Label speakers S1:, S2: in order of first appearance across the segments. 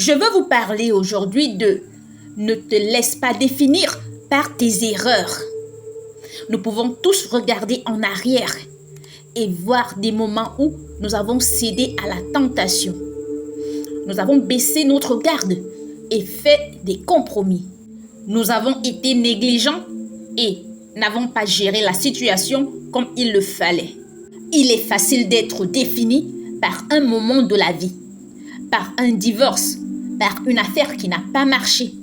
S1: Je veux vous parler aujourd'hui de ne te laisse pas définir par tes erreurs. Nous pouvons tous regarder en arrière et voir des moments où nous avons cédé à la tentation. Nous avons baissé notre garde et fait des compromis. Nous avons été négligents et n'avons pas géré la situation comme il le fallait. Il est facile d'être défini par un moment de la vie, par un divorce, par une affaire qui n'a pas marché,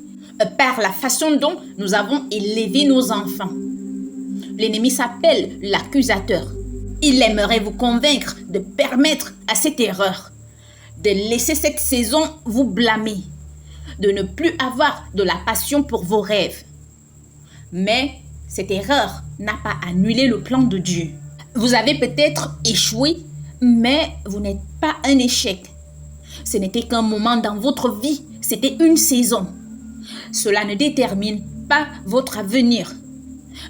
S1: par la façon dont nous avons élevé nos enfants. L'ennemi s'appelle l'accusateur. Il aimerait vous convaincre de permettre à cette erreur, de laisser cette saison vous blâmer, de ne plus avoir de la passion pour vos rêves. Mais cette erreur n'a pas annulé le plan de Dieu. Vous avez peut-être échoué, mais vous n'êtes pas un échec. Ce n'était qu'un moment dans votre vie, c'était une saison. Cela ne détermine pas votre avenir.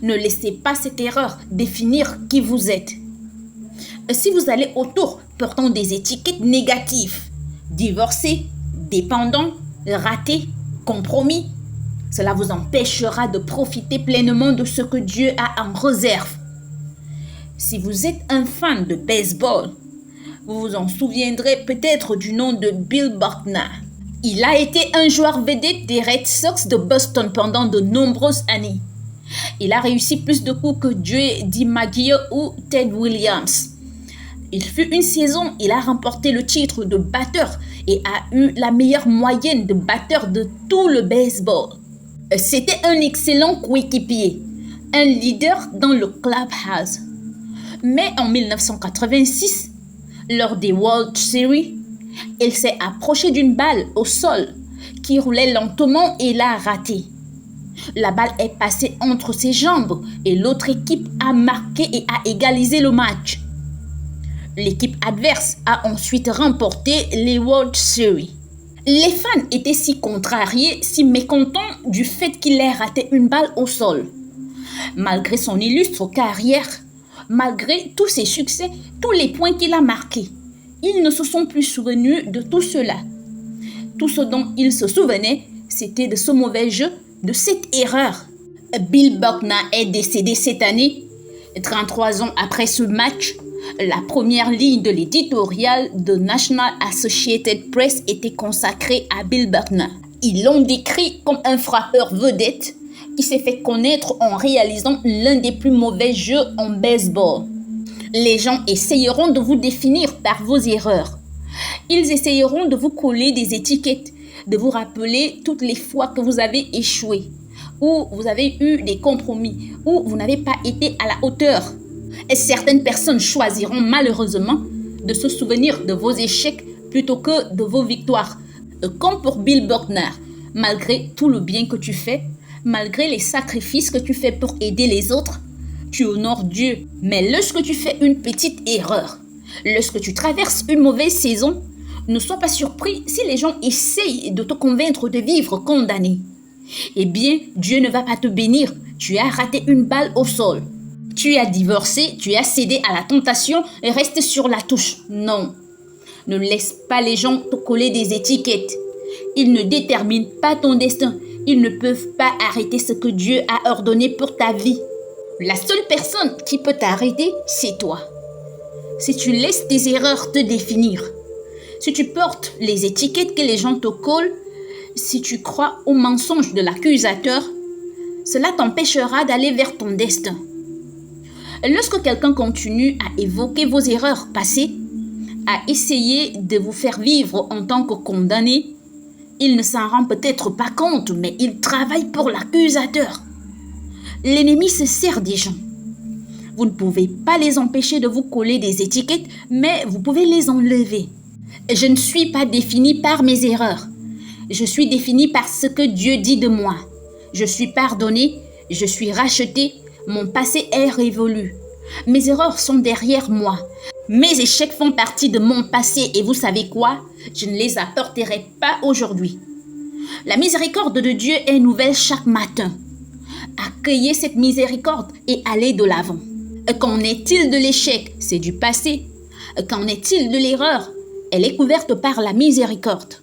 S1: Ne laissez pas cette erreur définir qui vous êtes. Si vous allez autour portant des étiquettes négatives, divorcé, dépendant, raté, compromis, cela vous empêchera de profiter pleinement de ce que Dieu a en réserve. Si vous êtes un fan de baseball, vous vous en souviendrez peut-être du nom de Bill Buckner. Il a été un joueur vedette des Red Sox de Boston pendant de nombreuses années. Il a réussi plus de coups que Joe DiMaggio ou Ted Williams. Il fut une saison, il a remporté le titre de batteur et a eu la meilleure moyenne de batteur de tout le baseball. C'était un excellent coéquipier, un leader dans le clubhouse. Mais en 1986, lors des World Series, il s'est approché d'une balle au sol qui roulait lentement et l'a raté. La balle est passée entre ses jambes et l'autre équipe a marqué et a égalisé le match. L'équipe adverse a ensuite remporté les World Series. Les fans étaient si contrariés, si mécontents du fait qu'il ait raté une balle au sol. Malgré son illustre carrière, malgré tous ses succès, tous les points qu'il a marqués, ils ne se sont plus souvenus de tout cela. Tout ce dont ils se souvenaient, c'était de ce mauvais jeu, de cette erreur. Bill Buckner est décédé cette année, 33 ans après ce match. La première ligne de l'éditorial de National Associated Press était consacrée à Bill Buckner. Ils l'ont décrit comme un frappeur vedette qui s'est fait connaître en réalisant l'un des plus mauvais jeux en baseball. Les gens essayeront de vous définir par vos erreurs. Ils essayeront de vous coller des étiquettes, de vous rappeler toutes les fois que vous avez échoué, ou vous avez eu des compromis, ou vous n'avez pas été à la hauteur. Et certaines personnes choisiront malheureusement de se souvenir de vos échecs plutôt que de vos victoires. Comme pour Bill Buckner, malgré tout le bien que tu fais, malgré les sacrifices que tu fais pour aider les autres, tu honores Dieu. Mais lorsque tu fais une petite erreur, lorsque tu traverses une mauvaise saison, ne sois pas surpris si les gens essayent de te convaincre de vivre condamné. Eh bien, Dieu ne va pas te bénir. Tu as raté une balle au sol. Tu as divorcé, tu as cédé à la tentation et reste sur la touche. Non. Ne laisse pas les gens te coller des étiquettes. Ils ne déterminent pas ton destin. Ils ne peuvent pas arrêter ce que Dieu a ordonné pour ta vie. La seule personne qui peut t'arrêter, c'est toi. Si tu laisses tes erreurs te définir, si tu portes les étiquettes que les gens te collent, si tu crois aux mensonges de l'accusateur, cela t'empêchera d'aller vers ton destin. Lorsque quelqu'un continue à évoquer vos erreurs passées, à essayer de vous faire vivre en tant que condamné, il ne s'en rend peut-être pas compte, mais il travaille pour l'accusateur. L'ennemi se sert des gens. Vous ne pouvez pas les empêcher de vous coller des étiquettes, mais vous pouvez les enlever. Je ne suis pas défini par mes erreurs. Je suis défini par ce que Dieu dit de moi. Je suis pardonné, je suis racheté, mon passé est révolu. Mes erreurs sont derrière moi. Mes échecs font partie de mon passé et vous savez quoi? Je ne les apporterai pas aujourd'hui. La miséricorde de Dieu est nouvelle chaque matin. Accueillez cette miséricorde et allez de l'avant. Qu'en est-il de l'échec? C'est du passé. Qu'en est-il de l'erreur? Elle est couverte par la miséricorde.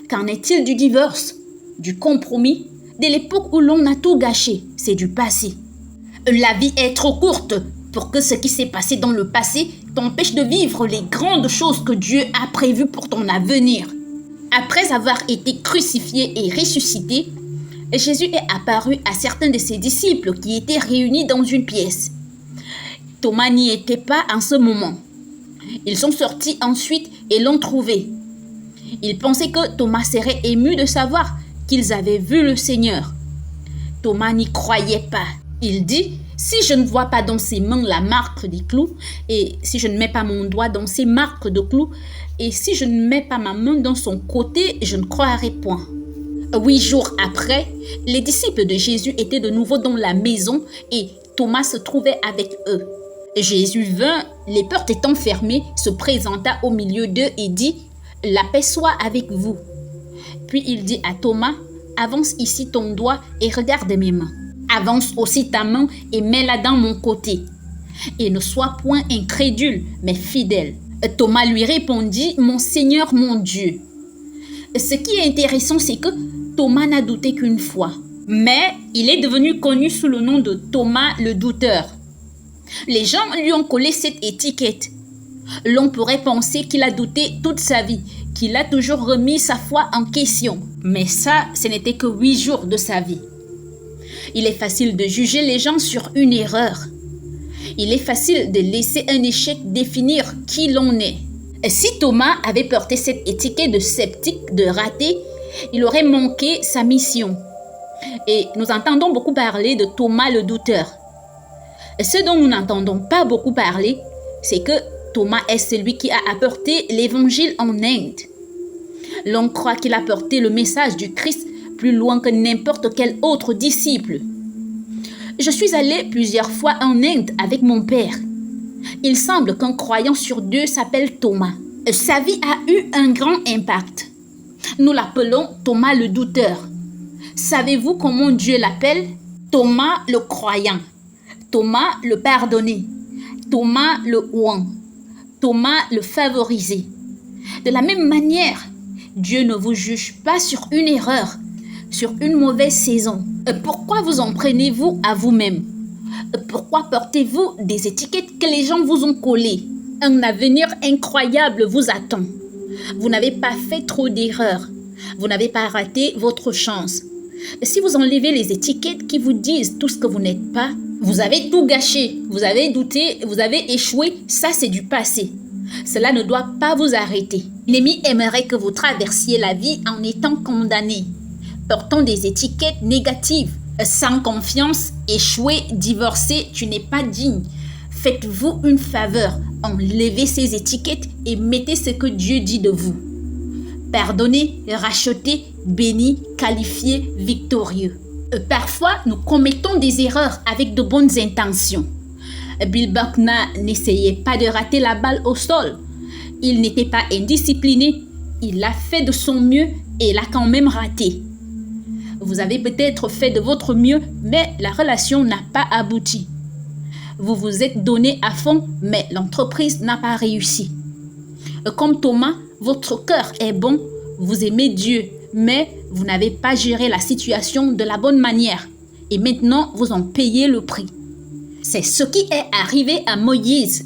S1: Qu'en est-il du divorce, du compromis, de l'époque où l'on a tout gâché? C'est du passé. La vie est trop courte pour que ce qui s'est passé dans le passé t'empêche de vivre les grandes choses que Dieu a prévues pour ton avenir. Après avoir été crucifié et ressuscité, Jésus est apparu à certains de ses disciples qui étaient réunis dans une pièce. Thomas n'y était pas en ce moment. Ils sont sortis ensuite et l'ont trouvé. Ils pensaient que Thomas serait ému de savoir qu'ils avaient vu le Seigneur. Thomas n'y croyait pas. Il dit: si je ne vois pas dans ses mains la marque des clous, et si je ne mets pas mon doigt dans ses marques de clous, et si je ne mets pas ma main dans son côté, je ne croirai point. 8 jours après, les disciples de Jésus étaient de nouveau dans la maison et Thomas se trouvait avec eux. Jésus vint, les portes étant fermées, se présenta au milieu d'eux et dit: la paix soit avec vous. Puis il dit à Thomas: avance ici ton doigt et regarde mes mains. Avance aussi ta main et mets-la dans mon côté. Et ne sois point incrédule, mais fidèle. Thomas lui répondit: mon Seigneur, mon Dieu. Ce qui est intéressant, c'est que Thomas n'a douté qu'une fois. Mais il est devenu connu sous le nom de Thomas le douteur. Les gens lui ont collé cette étiquette. L'on pourrait penser qu'il a douté toute sa vie, qu'il a toujours remis sa foi en question. Mais ça, ce n'était que 8 jours de sa vie. Il est facile de juger les gens sur une erreur. Il est facile de laisser un échec définir qui l'on est. Et si Thomas avait porté cette étiquette de sceptique, de raté, il aurait manqué sa mission. Et nous entendons beaucoup parler de Thomas le douteur. Et ce dont nous n'entendons pas beaucoup parler, c'est que Thomas est celui qui a apporté l'évangile en Inde. L'on croit qu'il a porté le message du Christ plus loin que n'importe quel autre disciple. Je suis allé plusieurs fois en Inde avec mon père. Il semble qu'un croyant sur 2 s'appelle Thomas. Sa vie a eu un grand impact. Nous l'appelons Thomas le douteur. Savez-vous comment Dieu l'appelle? Thomas le croyant, Thomas le pardonné, Thomas le ouan, Thomas le favorisé. De la même manière, Dieu ne vous juge pas sur une erreur, sur une mauvaise saison. Pourquoi vous en prenez-vous à vous-même? Pourquoi portez-vous des étiquettes que les gens vous ont collées? Un avenir incroyable vous attend. Vous n'avez pas fait trop d'erreurs. Vous n'avez pas raté votre chance. Si vous enlevez les étiquettes qui vous disent tout ce que vous n'êtes pas, vous avez tout gâché, vous avez douté, vous avez échoué, ça c'est du passé. Cela ne doit pas vous arrêter. L'ennemi aimerait que vous traversiez la vie en étant condamné, portant des étiquettes négatives, sans confiance, échoué, divorcé, tu n'es pas digne. Faites-vous une faveur, enlevez ces étiquettes et mettez ce que Dieu dit de vous. Pardonné, racheté, béni, qualifié, victorieux. Parfois, nous commettons des erreurs avec de bonnes intentions. Bill Buckner n'essayait pas de rater la balle au sol. Il n'était pas indiscipliné. Il a fait de son mieux et l'a quand même raté. Vous avez peut-être fait de votre mieux, mais la relation n'a pas abouti. Vous vous êtes donné à fond, mais l'entreprise n'a pas réussi. Comme Thomas, votre cœur est bon, vous aimez Dieu, mais vous n'avez pas géré la situation de la bonne manière. Et maintenant, vous en payez le prix. C'est ce qui est arrivé à Moïse.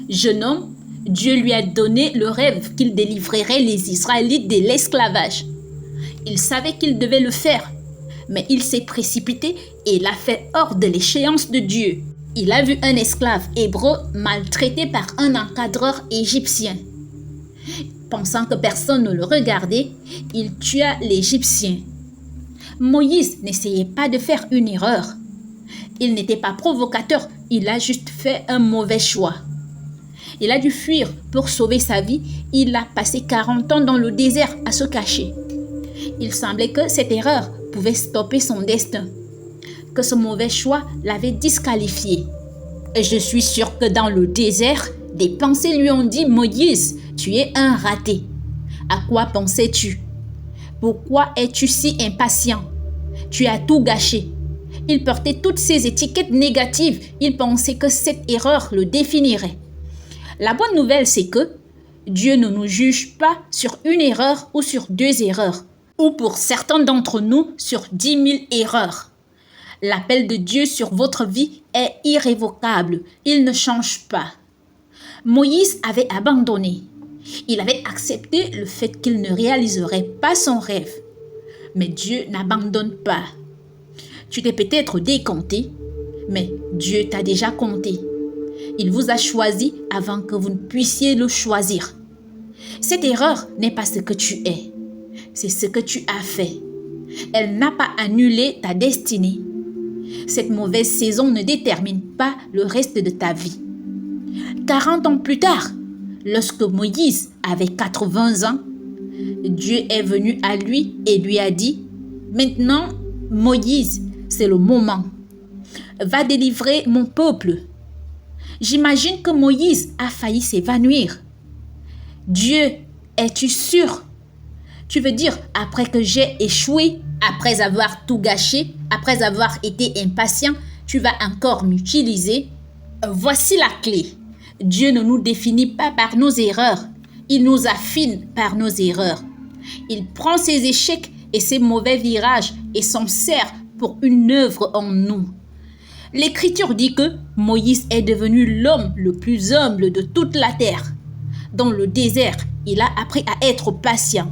S1: Jeune homme, Dieu lui a donné le rêve qu'il délivrerait les Israélites de l'esclavage. Il savait qu'il devait le faire, mais il s'est précipité et l'a fait hors de l'échéance de Dieu. Il a vu un esclave hébreu maltraité par un encadreur égyptien. Pensant que personne ne le regardait, il tua l'Égyptien. Moïse n'essayait pas de faire une erreur. Il n'était pas provocateur, il a juste fait un mauvais choix. Il a dû fuir pour sauver sa vie. Il a passé 40 ans dans le désert à se cacher. Il semblait que cette erreur pouvait stopper son destin, que ce mauvais choix l'avait disqualifié. Et je suis sûr que dans le désert, des pensées lui ont dit: Moïse, tu es un raté. À quoi pensais-tu? Pourquoi es-tu si impatient? Tu as tout gâché. Il portait toutes ces étiquettes négatives. Il pensait que cette erreur le définirait. La bonne nouvelle, c'est que Dieu ne nous juge pas sur une erreur ou sur 2 erreurs. ou pour certains d'entre nous sur 10 000 erreurs. L'appel de Dieu sur votre vie est irrévocable. Il ne change pas. Moïse avait abandonné. Il avait accepté le fait qu'il ne réaliserait pas son rêve. Mais Dieu n'abandonne pas. Tu t'es peut-être décompté, mais Dieu t'a déjà compté. Il vous a choisi avant que vous ne puissiez le choisir. Cette erreur n'est pas ce que tu es, c'est ce que tu as fait. Elle n'a pas annulé ta destinée. Cette mauvaise saison ne détermine pas le reste de ta vie. 40 ans plus tard, lorsque Moïse avait 80 ans, Dieu est venu à lui et lui a dit, « Maintenant, Moïse, c'est le moment. Va délivrer mon peuple. » J'imagine que Moïse a failli s'évanouir. « Dieu, es-tu sûr? Tu veux dire, après que j'ai échoué, après avoir tout gâché, après avoir été impatient, tu vas encore m'utiliser? » Voici la clé. Dieu ne nous définit pas par nos erreurs. Il nous affine par nos erreurs. Il prend ses échecs et ses mauvais virages et s'en sert pour une œuvre en nous. L'Écriture dit que Moïse est devenu l'homme le plus humble de toute la terre. Dans le désert, il a appris à être patient.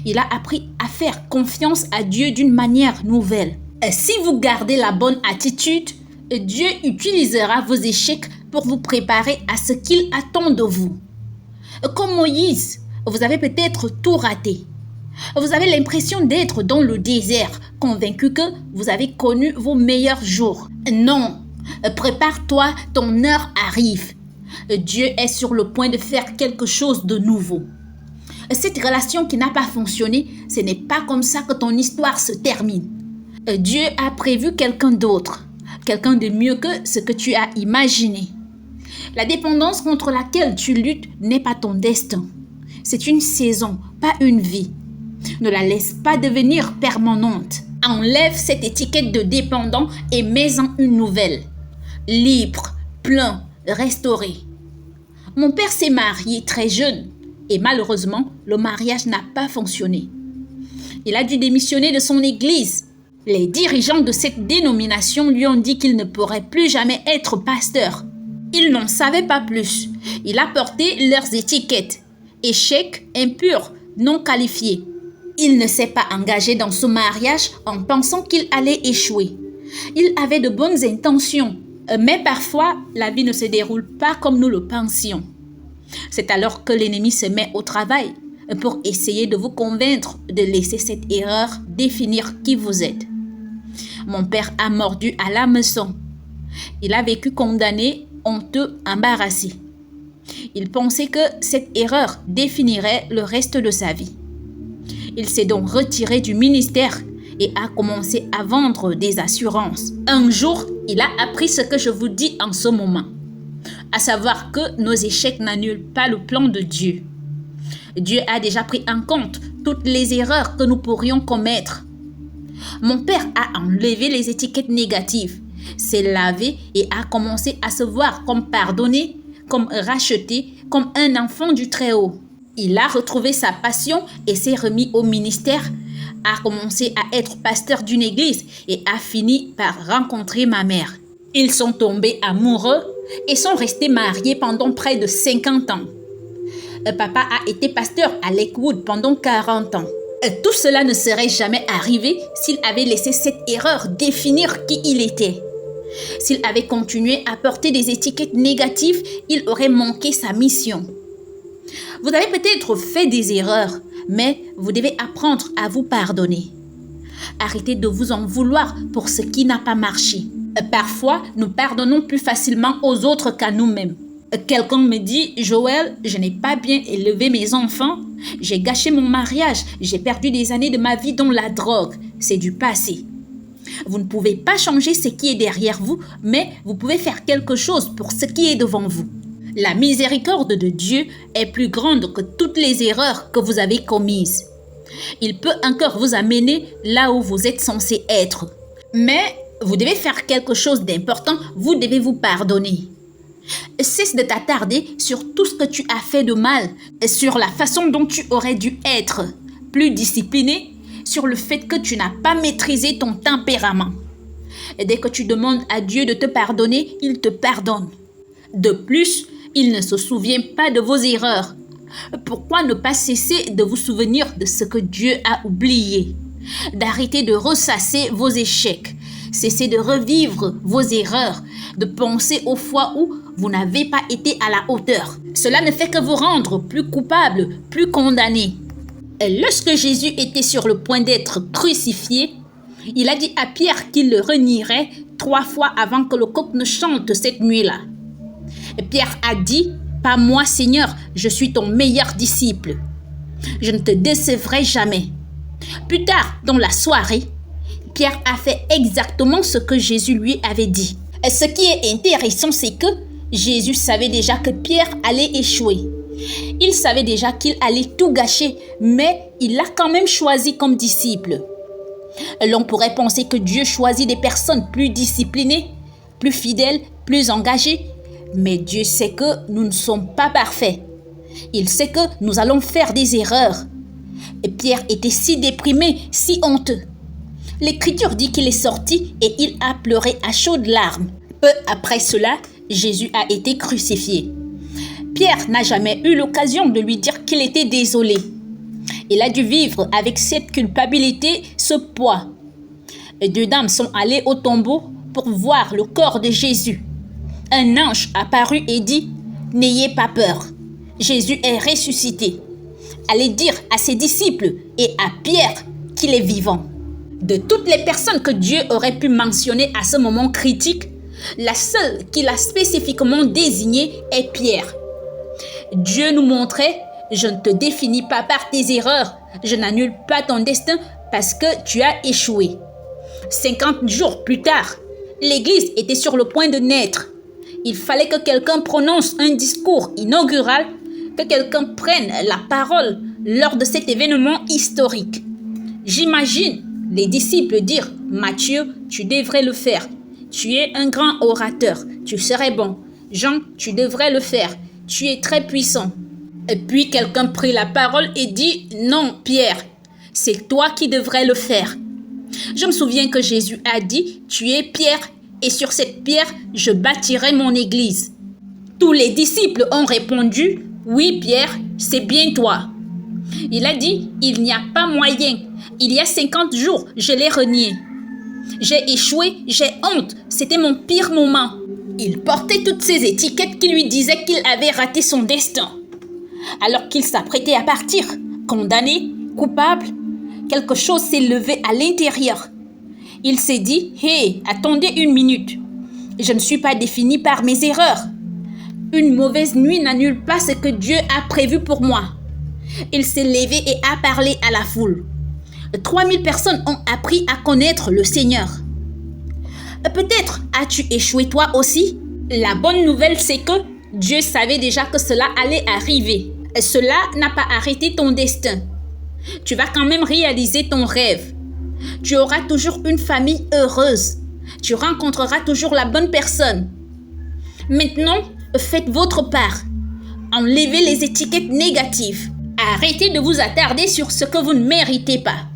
S1: Il a appris à faire confiance à Dieu d'une manière nouvelle. Et si vous gardez la bonne attitude, Dieu utilisera vos échecs pour vous préparer à ce qu'il attend de vous. Comme Moïse, vous avez peut-être tout raté. Vous avez l'impression d'être dans le désert, convaincu que vous avez connu vos meilleurs jours. Non, prépare-toi, ton heure arrive. Dieu est sur le point de faire quelque chose de nouveau. Cette relation qui n'a pas fonctionné, ce n'est pas comme ça que ton histoire se termine. Dieu a prévu quelqu'un d'autre, quelqu'un de mieux que ce que tu as imaginé. La dépendance contre laquelle tu luttes n'est pas ton destin. C'est une saison, pas une vie. Ne la laisse pas devenir permanente. Enlève cette étiquette de dépendant et mets-en une nouvelle. Libre, plein, restauré. Mon père s'est marié très jeune et malheureusement, le mariage n'a pas fonctionné. Il a dû démissionner de son église. Les dirigeants de cette dénomination lui ont dit qu'il ne pourrait plus jamais être pasteur. Il n'en savait pas plus. Il a porté leurs étiquettes. Échec, impur, non qualifié. Il ne s'est pas engagé dans ce mariage en pensant qu'il allait échouer. Il avait de bonnes intentions, mais parfois, la vie ne se déroule pas comme nous le pensions. C'est alors que l'ennemi se met au travail pour essayer de vous convaincre de laisser cette erreur définir qui vous êtes. Mon père a mordu à l'hameçon. Il a vécu condamné, honteux, embarrassé. Il pensait que cette erreur définirait le reste de sa vie. Il s'est donc retiré du ministère et a commencé à vendre des assurances. Un jour, il a appris ce que je vous dis en ce moment, à savoir que nos échecs n'annulent pas le plan de Dieu. Dieu a déjà pris en compte toutes les erreurs que nous pourrions commettre. Mon père a enlevé les étiquettes négatives, s'est lavé et a commencé à se voir comme pardonné, comme racheté, comme un enfant du Très-Haut. Il a retrouvé sa passion et s'est remis au ministère, a commencé à être pasteur d'une église et a fini par rencontrer ma mère. Ils sont tombés amoureux et sont restés mariés pendant près de 50 ans. Papa a été pasteur à Lakewood pendant 40 ans. Tout cela ne serait jamais arrivé s'il avait laissé cette erreur définir qui il était. S'il avait continué à porter des étiquettes négatives, il aurait manqué sa mission. Vous avez peut-être fait des erreurs, mais vous devez apprendre à vous pardonner. Arrêtez de vous en vouloir pour ce qui n'a pas marché. Parfois, nous pardonnons plus facilement aux autres qu'à nous-mêmes. Quelqu'un me dit, Joël, je n'ai pas bien élevé mes enfants, j'ai gâché mon mariage, j'ai perdu des années de ma vie dans la drogue. C'est du passé. Vous ne pouvez pas changer ce qui est derrière vous, mais vous pouvez faire quelque chose pour ce qui est devant vous. La miséricorde de Dieu est plus grande que toutes les erreurs que vous avez commises. Il peut encore vous amener là où vous êtes censé être. Mais vous devez faire quelque chose d'important, vous devez vous pardonner. Cesse de t'attarder sur tout ce que tu as fait de mal, sur la façon dont tu aurais dû être plus discipliné, sur le fait que tu n'as pas maîtrisé ton tempérament. Et dès que tu demandes à Dieu de te pardonner, il te pardonne. De plus, il ne se souvient pas de vos erreurs. Pourquoi ne pas cesser de vous souvenir de ce que Dieu a oublié? D'arrêter de ressasser vos échecs. Cessez de revivre vos erreurs, de penser aux fois où vous n'avez pas été à la hauteur. Cela ne fait que vous rendre plus coupable, plus condamné. Et lorsque Jésus était sur le point d'être crucifié, il a dit à Pierre qu'il le renierait 3 fois avant que le coq ne chante cette nuit-là. Et Pierre a dit, « Pas moi, Seigneur, je suis ton meilleur disciple. Je ne te décevrai jamais. » Plus tard, dans la soirée, Pierre a fait exactement ce que Jésus lui avait dit. Et ce qui est intéressant, c'est que Jésus savait déjà que Pierre allait échouer. Il savait déjà qu'il allait tout gâcher, mais il l'a quand même choisi comme disciple. L'on pourrait penser que Dieu choisit des personnes plus disciplinées, plus fidèles, plus engagées, mais Dieu sait que nous ne sommes pas parfaits. Il sait que nous allons faire des erreurs. Et Pierre était si déprimé, si honteux. L'Écriture dit qu'il est sorti et il a pleuré à chaudes larmes. Peu après cela, Jésus a été crucifié. Pierre n'a jamais eu l'occasion de lui dire qu'il était désolé. Il a dû vivre avec cette culpabilité, ce poids. Et 2 dames sont allées au tombeau pour voir le corps de Jésus. Un ange apparut et dit, « N'ayez pas peur, Jésus est ressuscité. » Allez dire à ses disciples et à Pierre qu'il est vivant. De toutes les personnes que Dieu aurait pu mentionner à ce moment critique, la seule qu'il a spécifiquement désignée est Pierre. Dieu nous montrait, je ne te définis pas par tes erreurs, je n'annule pas ton destin parce que tu as échoué. 50 jours plus tard, l'Église était sur le point de naître. Il fallait que quelqu'un prononce un discours inaugural, que quelqu'un prenne la parole lors de cet événement historique. J'imagine les disciples dire, « Matthieu, tu devrais le faire. Tu es un grand orateur, tu serais bon. Jean, tu devrais le faire. Tu es très puissant. » Et puis quelqu'un prit la parole et dit, « Non, Pierre, c'est toi qui devrais le faire. » Je me souviens que Jésus a dit, « Tu es Pierre, et sur cette pierre, je bâtirai mon église. » Tous les disciples ont répondu, « Oui, Pierre, c'est bien toi. » Il a dit, « Il n'y a pas moyen. Il y a 50 jours, je l'ai renié. J'ai échoué, j'ai honte, c'était mon pire moment. » Il portait toutes ces étiquettes qui lui disaient qu'il avait raté son destin. Alors qu'il s'apprêtait à partir, condamné, coupable, quelque chose s'est levé à l'intérieur. Il s'est dit, « Hé, attendez une minute. Je ne suis pas défini par mes erreurs. Une mauvaise nuit n'annule pas ce que Dieu a prévu pour moi. » Il s'est levé et a parlé à la foule. 3000 personnes ont appris à connaître le Seigneur. Peut-être as-tu échoué toi aussi? La bonne nouvelle, c'est que Dieu savait déjà que cela allait arriver. Cela n'a pas arrêté ton destin. Tu vas quand même réaliser ton rêve. Tu auras toujours une famille heureuse. Tu rencontreras toujours la bonne personne. Maintenant, faites votre part. Enlevez les étiquettes négatives. Arrêtez de vous attarder sur ce que vous ne méritez pas.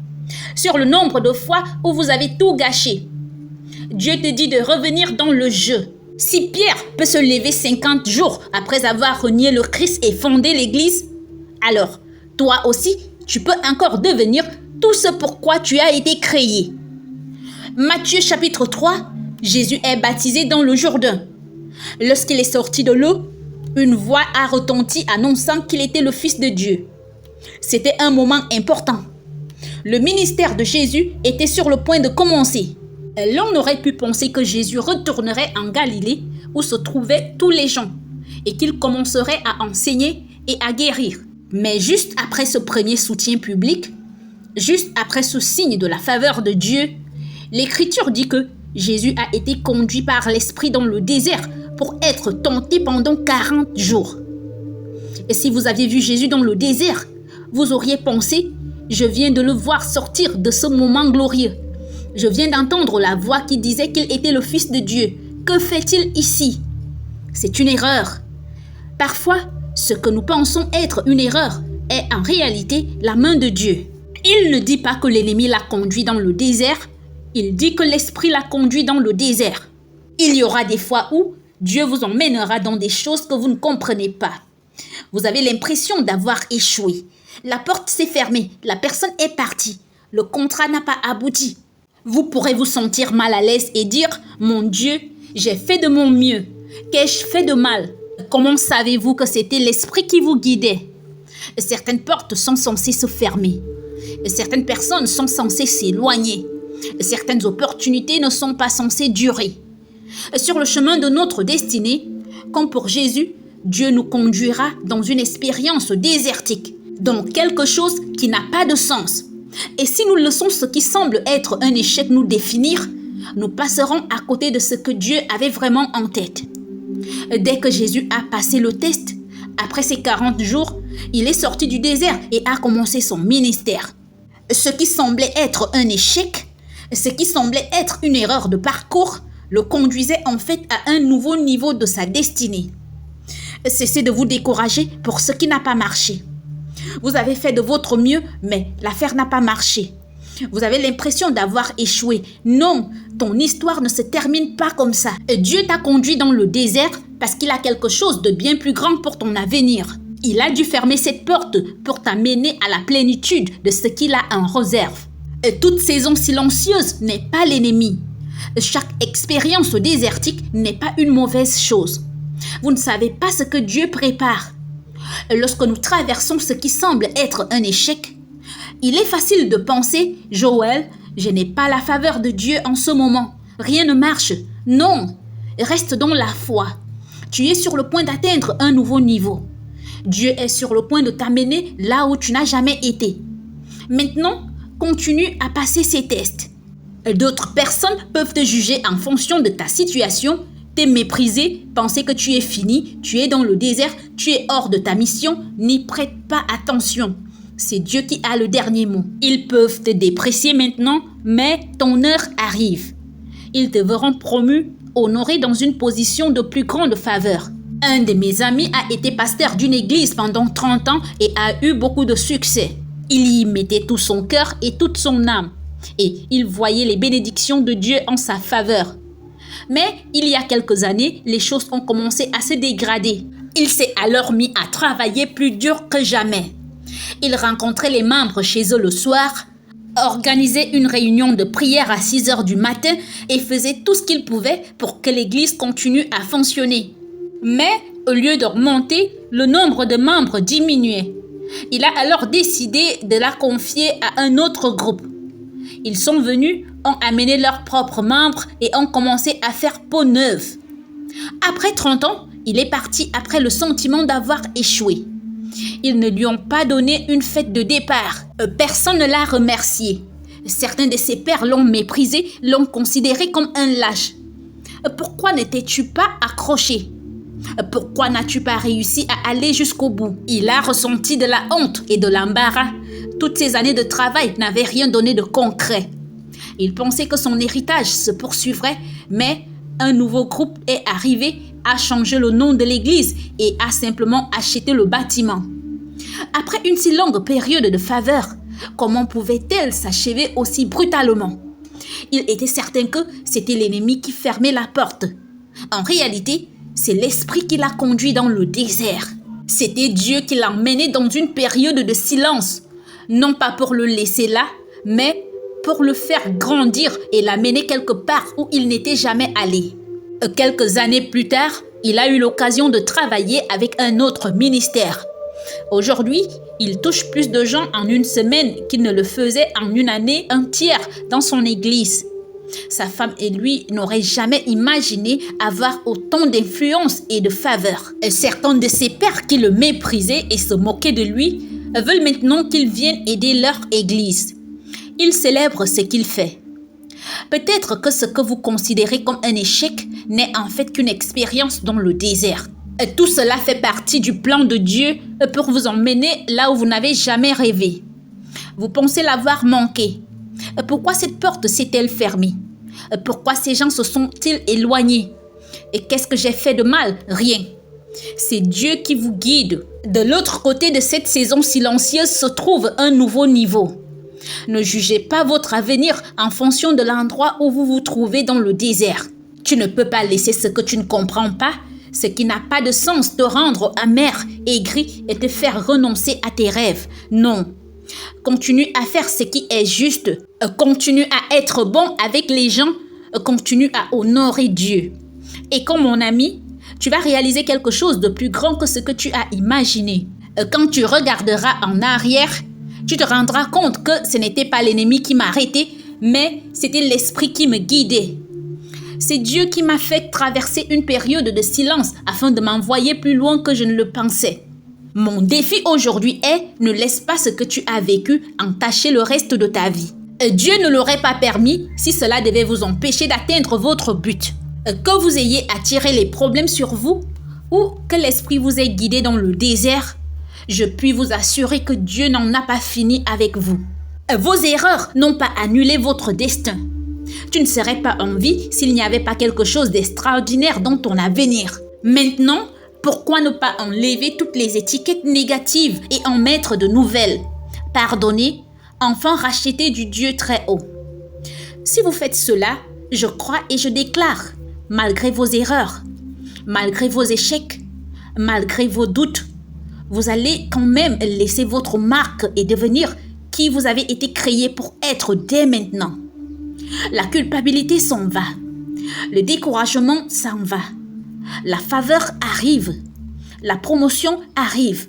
S1: Sur le nombre de fois où vous avez tout gâché. Dieu te dit de revenir dans le jeu. Si Pierre peut se lever 50 jours après avoir renié le Christ et fondé l'Église, alors toi aussi, tu peux encore devenir tout ce pourquoi tu as été créé. Matthieu chapitre 3, Jésus est baptisé dans le Jourdain. Lorsqu'il est sorti de l'eau, une voix a retenti annonçant qu'il était le Fils de Dieu. C'était un moment important. Le ministère de Jésus était sur le point de commencer. L'on aurait pu penser que Jésus retournerait en Galilée où se trouvaient tous les gens et qu'il commencerait à enseigner et à guérir. Mais juste après ce premier soutien public, juste après ce signe de la faveur de Dieu, l'Écriture dit que Jésus a été conduit par l'Esprit dans le désert pour être tenté pendant 40 jours. Et si vous aviez vu Jésus dans le désert, vous auriez pensé, je viens de le voir sortir de ce moment glorieux. Je viens d'entendre la voix qui disait qu'il était le Fils de Dieu. Que fait-il ici? C'est une erreur. Parfois, ce que nous pensons être une erreur est en réalité la main de Dieu. Il ne dit pas que l'ennemi l'a conduit dans le désert, il dit que l'esprit l'a conduit dans le désert. Il y aura des fois où Dieu vous emmènera dans des choses que vous ne comprenez pas. Vous avez l'impression d'avoir échoué. La porte s'est fermée, la personne est partie, le contrat n'a pas abouti. Vous pourrez vous sentir mal à l'aise et dire « Mon Dieu, j'ai fait de mon mieux. Qu'ai-je fait de mal ?» Comment savez-vous que c'était l'esprit qui vous guidait? Certaines portes sont censées se fermer. Certaines personnes sont censées s'éloigner. Certaines opportunités ne sont pas censées durer. Sur le chemin de notre destinée, comme pour Jésus, Dieu nous conduira dans une expérience désertique, dans quelque chose qui n'a pas de sens. Et si nous laissons ce qui semble être un échec nous définir, nous passerons à côté de ce que Dieu avait vraiment en tête. Dès que Jésus a passé le test, après ces 40 jours, il est sorti du désert et a commencé son ministère. Ce qui semblait être un échec, ce qui semblait être une erreur de parcours, le conduisait en fait à un nouveau niveau de sa destinée. Cessez de vous décourager pour ce qui n'a pas marché. Vous avez fait de votre mieux, mais l'affaire n'a pas marché. Vous avez l'impression d'avoir échoué. Non, ton histoire ne se termine pas comme ça. Dieu t'a conduit dans le désert parce qu'il a quelque chose de bien plus grand pour ton avenir. Il a dû fermer cette porte pour t'amener à la plénitude de ce qu'il a en réserve. Toute saison silencieuse n'est pas l'ennemi. Chaque expérience désertique n'est pas une mauvaise chose. Vous ne savez pas ce que Dieu prépare. Lorsque nous traversons ce qui semble être un échec, il est facile de penser « Joël, je n'ai pas la faveur de Dieu en ce moment. Rien ne marche. » Non, reste dans la foi. Tu es sur le point d'atteindre un nouveau niveau. Dieu est sur le point de t'amener là où tu n'as jamais été. Maintenant, continue à passer ces tests. D'autres personnes peuvent te juger en fonction de ta situation, te mépriser, penser que tu es fini, tu es dans le désert, tu es hors de ta mission, n'y prête pas attention. C'est Dieu qui a le dernier mot. Ils peuvent te déprécier maintenant, mais ton heure arrive. Ils te verront promu, honoré dans une position de plus grande faveur. Un de mes amis a été pasteur d'une église pendant 30 ans et a eu beaucoup de succès. Il y mettait tout son cœur et toute son âme. Et il voyait les bénédictions de Dieu en sa faveur. Mais il y a quelques années, les choses ont commencé à se dégrader. Il s'est alors mis à travailler plus dur que jamais. Il rencontrait les membres chez eux le soir, organisait une réunion de prière à 6 heures du matin et faisait tout ce qu'il pouvait pour que l'église continue à fonctionner. Mais au lieu d'augmenter, le nombre de membres diminuait. Il a alors décidé de la confier à un autre groupe. Ils sont venus, ont amené leurs propres membres et ont commencé à faire peau neuve. Après 30 ans, il est parti après le sentiment d'avoir échoué. Ils ne lui ont pas donné une fête de départ. Personne ne l'a remercié. Certains de ses pairs l'ont méprisé, l'ont considéré comme un lâche. Pourquoi n'étais-tu pas accroché? Pourquoi n'as-tu pas réussi à aller jusqu'au bout? Il a ressenti de la honte et de l'embarras. Toutes ces années de travail n'avaient rien donné de concret. Il pensait que son héritage se poursuivrait, mais un nouveau groupe est arrivé, a changé le nom de l'église et a simplement acheté le bâtiment. Après une si longue période de faveur, comment pouvait-elle s'achever aussi brutalement? Il était certain que c'était l'ennemi qui fermait la porte. En réalité, c'est l'esprit qui l'a conduit dans le désert. C'était Dieu qui l'a emmené dans une période de silence, non pas pour le laisser là, mais pour le faire grandir et l'amener quelque part où il n'était jamais allé. Quelques années plus tard, il a eu l'occasion de travailler avec un autre ministère. Aujourd'hui, il touche plus de gens en une semaine qu'il ne le faisait en une année entière dans son église. Sa femme et lui n'auraient jamais imaginé avoir autant d'influence et de faveur. Certains de ses pairs qui le méprisaient et se moquaient de lui veulent maintenant qu'il vienne aider leur église. Il célèbre ce qu'il fait. Peut-être que ce que vous considérez comme un échec n'est en fait qu'une expérience dans le désert. Tout cela fait partie du plan de Dieu pour vous emmener là où vous n'avez jamais rêvé. Vous pensez l'avoir manqué. Pourquoi cette porte s'est-elle fermée? Pourquoi ces gens se sont-ils éloignés? Et qu'est-ce que j'ai fait de mal? Rien. C'est Dieu qui vous guide. De l'autre côté de cette saison silencieuse se trouve un nouveau niveau. Ne jugez pas votre avenir en fonction de l'endroit où vous vous trouvez dans le désert. Tu ne peux pas laisser ce que tu ne comprends pas, ce qui n'a pas de sens, te rendre amer, aigri et te faire renoncer à tes rêves. Non. Continue à faire ce qui est juste. Continue à être bon avec les gens. Continue à honorer Dieu. Et comme mon ami, tu vas réaliser quelque chose de plus grand que ce que tu as imaginé. Quand tu regarderas en arrière, tu te rendras compte que ce n'était pas l'ennemi qui m'a arrêté, mais c'était l'esprit qui me guidait. C'est Dieu qui m'a fait traverser une période de silence afin de m'envoyer plus loin que je ne le pensais. Mon défi aujourd'hui est, ne laisse pas ce que tu as vécu entacher le reste de ta vie. Dieu ne l'aurait pas permis si cela devait vous empêcher d'atteindre votre but. Que vous ayez attiré les problèmes sur vous ou que l'esprit vous ait guidé dans le désert, je puis vous assurer que Dieu n'en a pas fini avec vous. Vos erreurs n'ont pas annulé votre destin. Tu ne serais pas en vie s'il n'y avait pas quelque chose d'extraordinaire dans ton avenir. Maintenant, pourquoi ne pas enlever toutes les étiquettes négatives et en mettre de nouvelles? Pardonnez, enfin racheter du Dieu très haut. Si vous faites cela, je crois et je déclare, malgré vos erreurs, malgré vos échecs, malgré vos doutes, vous allez quand même laisser votre marque et devenir qui vous avez été créé pour être dès maintenant. La culpabilité s'en va. Le découragement s'en va. La faveur arrive. La promotion arrive.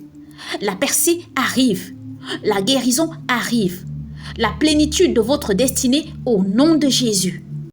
S1: La percée arrive. La guérison arrive. La plénitude de votre destinée au nom de Jésus.